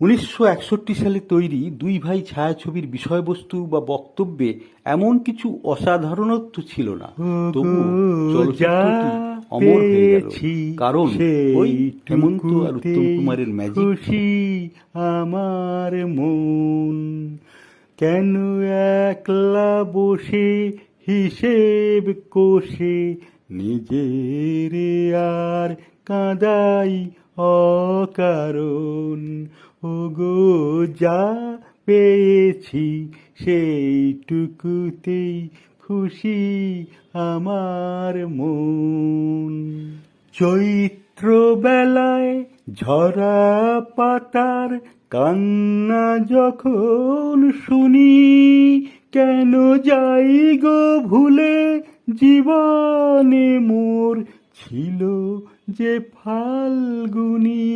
1961 সালে তৈরি দুই ভাই ছায়াছবির বিষয়বস্তু বা বক্তব্যে এমন কিছু অসাধারণত্ব ছিল না, তবুও চলচ্চিত্রটি অমর হয়ে গেল, কারণ ওই হেমন্ত আর উত্তম কুমারের ম্যাজিক। খুশি আমার মন, কেন একলা বসে হিসেব কষে নিজের আর কাঁদাই অকারণ। ওগো যা পেয়েছি সেইটুকুতেই খুশি আমার মন। চৈত্র বেলায় ঝরা পাতার কান্না যখন শুনি, কেন যাই গো ভুলে জীবনে মোর ছিল যে ফাল্গুনী।